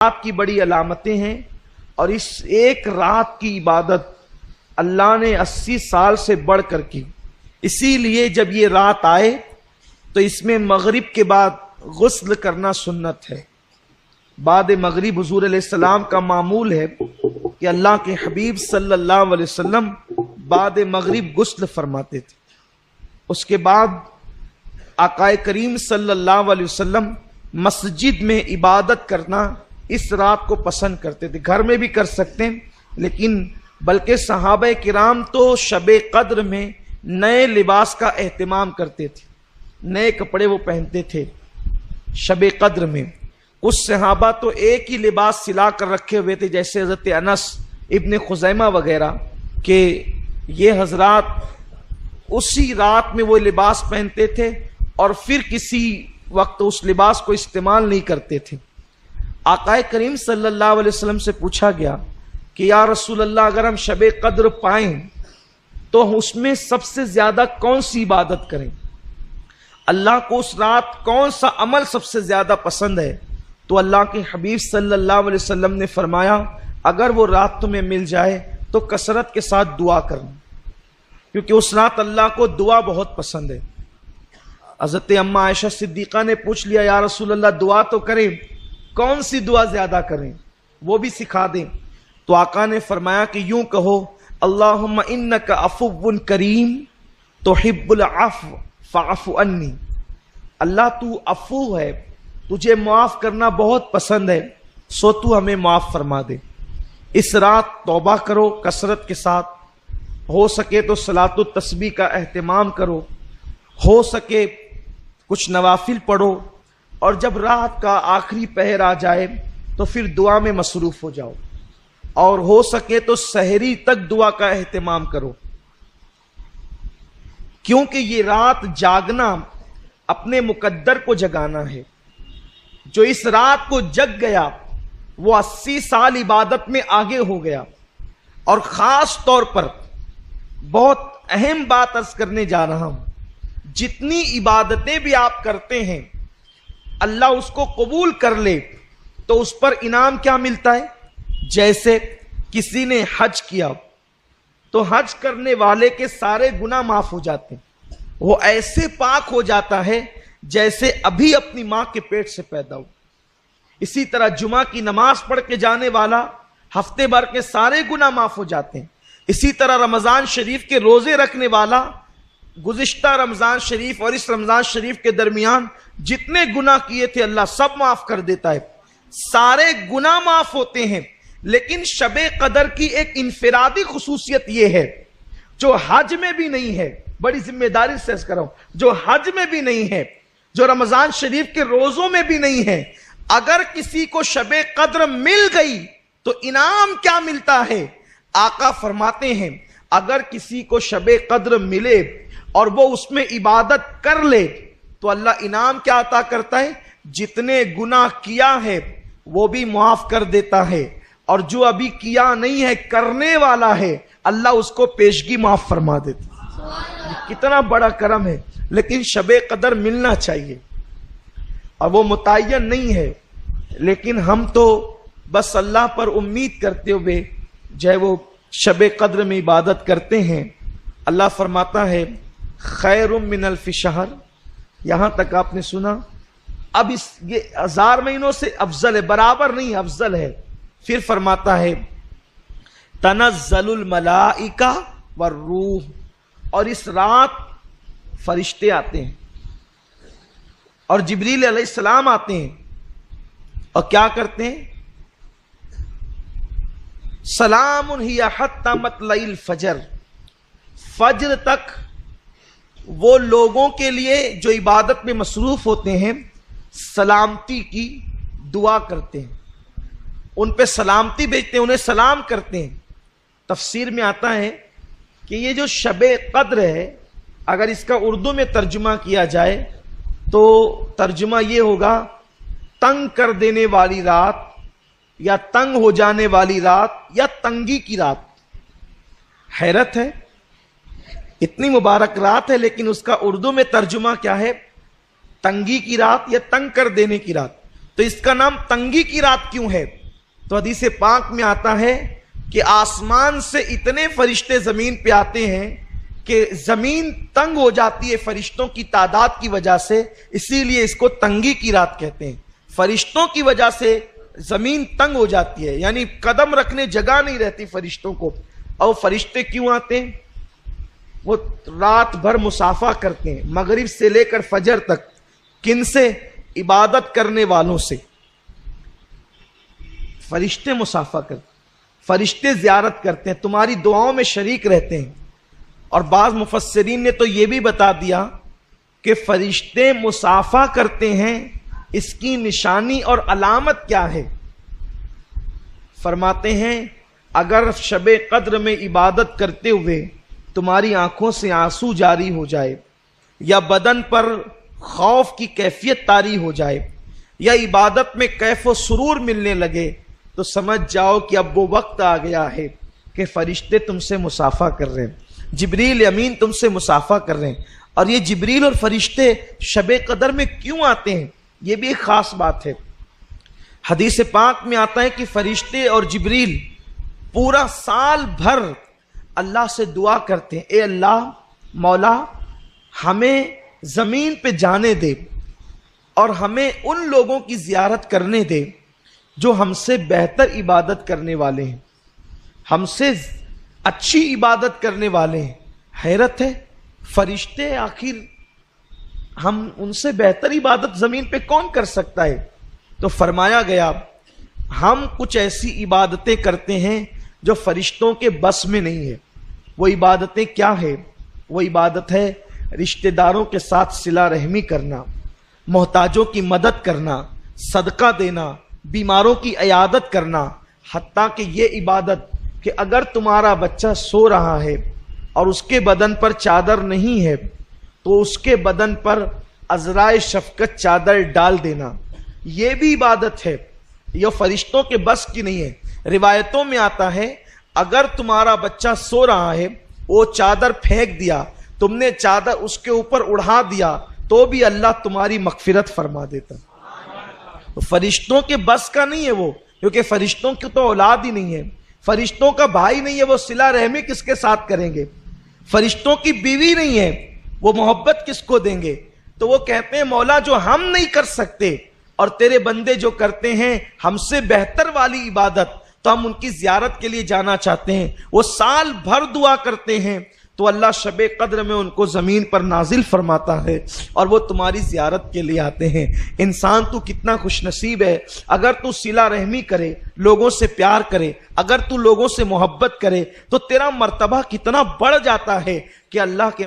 رات کی بڑی علامتیں ہیں، اور اس ایک رات کی عبادت اللہ نے 80 سال سے بڑھ کر کی۔ اسی لیے جب یہ رات آئے تو اس میں مغرب کے بعد غسل کرنا سنت ہے۔ بعد مغرب حضور علیہ السلام کا معمول ہے کہ اللہ کے حبیب صلی اللہ علیہ وسلم بعد مغرب غسل فرماتے تھے۔ اس کے بعد آقا کریم صلی اللہ علیہ وسلم مسجد میں عبادت کرنا اس رات کو پسند کرتے تھے۔ گھر میں بھی کر سکتے ہیں، لیکن بلکہ صحابہ کرام تو شب قدر میں نئے لباس کا اہتمام کرتے تھے، نئے کپڑے وہ پہنتے تھے شب قدر میں۔ کچھ صحابہ تو ایک ہی لباس سلا کر رکھے ہوئے تھے، جیسے حضرت انس ابن خزیمہ وغیرہ، کہ یہ حضرات اسی رات میں وہ لباس پہنتے تھے اور پھر کسی وقت اس لباس کو استعمال نہیں کرتے تھے۔ آقا کریم صلی اللہ علیہ وسلم سے پوچھا گیا کہ یا رسول اللہ، اگر ہم شب قدر پائیں تو اس میں سب سے زیادہ کون سی عبادت کریں؟ اللہ کو اس رات کون سا عمل سب سے زیادہ پسند ہے؟ تو اللہ کے حبیب صلی اللہ علیہ وسلم نے فرمایا، اگر وہ رات تمہیں مل جائے تو کثرت کے ساتھ دعا کرنا، کیونکہ اس رات اللہ کو دعا بہت پسند ہے۔ حضرت اما عائشہ صدیقہ نے پوچھ لیا، یا رسول اللہ دعا تو کریں، کون سی دعا زیادہ کریں، وہ بھی سکھا دیں۔ تو آقا نے فرمایا کہ یوں کہو، اللہم انک عفو کریم تحب العفو فاعف عنی، اللہ تو عفو ہے، تجھے معاف کرنا بہت پسند ہے، سو تو ہمیں معاف فرما دے۔ اس رات توبہ کرو کثرت کے ساتھ، ہو سکے تو صلاۃ التسبیح کا اہتمام کرو، ہو سکے کچھ نوافل پڑھو، اور جب رات کا آخری پہر آ جائے تو پھر دعا میں مصروف ہو جاؤ، اور ہو سکے تو سحری تک دعا کا اہتمام کرو، کیونکہ یہ رات جاگنا اپنے مقدر کو جگانا ہے۔ جو اس رات کو جگ گیا وہ 80 سال عبادت میں آگے ہو گیا۔ اور خاص طور پر بہت اہم بات عرض کرنے جا رہا ہوں، جتنی عبادتیں بھی آپ کرتے ہیں اللہ اس کو قبول کر لے تو اس پر انعام کیا ملتا ہے؟ جیسے کسی نے حج کیا تو حج کرنے والے کے سارے گناہ معاف ہو جاتے ہیں، وہ ایسے پاک ہو جاتا ہے جیسے ابھی اپنی ماں کے پیٹ سے پیدا ہو۔ اسی طرح جمعہ کی نماز پڑھ کے جانے والا ہفتے بھر کے سارے گناہ معاف ہو جاتے ہیں۔ اسی طرح رمضان شریف کے روزے رکھنے والا گزشتہ رمضان شریف اور اس رمضان شریف کے درمیان جتنے گناہ کیے تھے اللہ سب معاف کر دیتا ہے، سارے گناہ معاف ہوتے ہیں۔ لیکن شب قدر کی ایک انفرادی خصوصیت یہ ہے جو حج میں بھی نہیں ہے، بڑی ذمہ داری سے عرض کر رہا ہوں، جو حج میں بھی نہیں ہے، جو رمضان شریف کے روزوں میں بھی نہیں ہے، اگر کسی کو شب قدر مل گئی تو انعام کیا ملتا ہے؟ آقا فرماتے ہیں اگر کسی کو شب قدر ملے اور وہ اس میں عبادت کر لے تو اللہ انعام کیا عطا کرتا ہے؟ جتنے گناہ کیا ہے وہ بھی معاف کر دیتا ہے، اور جو ابھی کیا نہیں ہے کرنے والا ہے اللہ اس کو پیشگی معاف فرما دیتا ہے۔ کتنا بڑا کرم ہے۔ لیکن شب قدر ملنا چاہیے، اور وہ متعین نہیں ہے، لیکن ہم تو بس اللہ پر امید کرتے ہوئے جو ہے وہ شب قدر میں عبادت کرتے ہیں۔ اللہ فرماتا ہے خیر من الف شہر، یہاں تک آپ نے سنا، اب یہ 1000 مہینوں سے افضل ہے، برابر نہیں افضل ہے۔ پھر فرماتا ہے تنزل الملائکہ والروح، اور اس رات فرشتے آتے ہیں اور جبریل علیہ السلام آتے ہیں، اور کیا کرتے ہیں؟ سلام ہی حتی مطلع الفجر، فجر تک وہ لوگوں کے لیے جو عبادت میں مصروف ہوتے ہیں سلامتی کی دعا کرتے ہیں، ان پہ سلامتی بھیجتے ہیں، انہیں سلام کرتے ہیں۔ تفسیر میں آتا ہے کہ یہ جو شب قدر ہے اگر اس کا اردو میں ترجمہ کیا جائے تو ترجمہ یہ ہوگا تنگ کر دینے والی رات، یا تنگ ہو جانے والی رات، یا تنگی کی رات۔ حیرت ہے، اتنی مبارک رات ہے لیکن اس کا اردو میں ترجمہ کیا ہے؟ تنگی کی رات یا تنگ کر دینے کی رات۔ تو اس کا نام تنگی کی رات کیوں ہے؟ تو حدیث پاک میں آتا ہے کہ آسمان سے اتنے فرشتے زمین پہ آتے ہیں کہ زمین تنگ ہو جاتی ہے فرشتوں کی تعداد کی وجہ سے، اسی لیے اس کو تنگی کی رات کہتے ہیں۔ فرشتوں کی وجہ سے زمین تنگ ہو جاتی ہے، یعنی قدم رکھنے جگہ نہیں رہتی فرشتوں کو۔ اور فرشتے کیوں آتے ہیں؟ وہ رات بھر مسافہ کرتے ہیں، مغرب سے لے کر فجر تک۔ کن سے؟ عبادت کرنے والوں سے۔ فرشتے مسافہ کرتے ہیں، فرشتے زیارت کرتے ہیں، تمہاری دعاؤں میں شریک رہتے ہیں۔ اور بعض مفسرین نے تو یہ بھی بتا دیا کہ فرشتے مسافہ کرتے ہیں، اس کی نشانی اور علامت کیا ہے؟ فرماتے ہیں اگر شب قدر میں عبادت کرتے ہوئے تمہاری آنکھوں سے آنسو جاری ہو جائے، یا بدن پر خوف کی کیفیت طاری ہو جائے، یا عبادت میں کیف و سرور ملنے لگے، تو سمجھ جاؤ کہ اب وہ وقت آ گیا ہے کہ فرشتے تم سے مسافہ کر رہے ہیں، جبریل امین تم سے مسافہ کر رہے ہیں۔ اور یہ جبریل اور فرشتے شب قدر میں کیوں آتے ہیں، یہ بھی ایک خاص بات ہے۔ حدیث پاک میں آتا ہے کہ فرشتے اور جبریل پورا سال بھر اللہ سے دعا کرتے ہیں، اے اللہ مولا ہمیں زمین پہ جانے دے اور ہمیں ان لوگوں کی زیارت کرنے دے جو ہم سے بہتر عبادت کرنے والے ہیں، ہم سے اچھی عبادت کرنے والے ہیں۔ حیرت ہے، فرشتے آخر ہم ان سے بہتر عبادت زمین پہ کون کر سکتا ہے؟ تو فرمایا گیا ہم کچھ ایسی عبادتیں کرتے ہیں جو فرشتوں کے بس میں نہیں ہے۔ وہ عبادتیں کیا ہے؟ وہ عبادت ہے رشتہ داروں کے ساتھ صلہ رحمی کرنا، محتاجوں کی مدد کرنا، صدقہ دینا، بیماروں کی عیادت کرنا۔ حتیٰ کہ یہ عبادت کہ اگر تمہارا بچہ سو رہا ہے اور اس کے بدن پر چادر نہیں ہے تو اس کے بدن پر عذرائے شفقت چادر ڈال دینا، یہ بھی عبادت ہے، یہ فرشتوں کے بس کی نہیں ہے۔ روایتوں میں آتا ہے اگر تمہارا بچہ سو رہا ہے، وہ چادر پھینک دیا، تم نے چادر اس کے اوپر اڑا دیا، تو بھی اللہ تمہاری مغفرت فرما دیتا۔ فرشتوں کے بس کا نہیں ہے وہ، کیونکہ فرشتوں کی تو اولاد ہی نہیں ہے، فرشتوں کا بھائی نہیں ہے، وہ صلہ رحمی کس کے ساتھ کریں گے؟ فرشتوں کی بیوی نہیں ہے، وہ محبت کس کو دیں گے؟ تو وہ کہتے ہیں مولا جو ہم نہیں کر سکتے اور تیرے بندے جو کرتے ہیں ہم سے بہتر والی عبادت، تو ہم ان کی زیارت کے لیے جانا چاہتے ہیں۔ وہ سال بھر دعا کرتے ہیں تو اللہ شب قدر میں ان کو زمین پر نازل فرماتا ہے اور وہ تمہاری زیارت کے لیے آتے ہیں۔ انسان تو کتنا خوش نصیب ہے، اگر تو صلہ رحمی کرے، لوگوں سے پیار کرے، اگر تو لوگوں سے محبت کرے تو تیرا مرتبہ کتنا بڑھ جاتا ہے کہ اللہ کے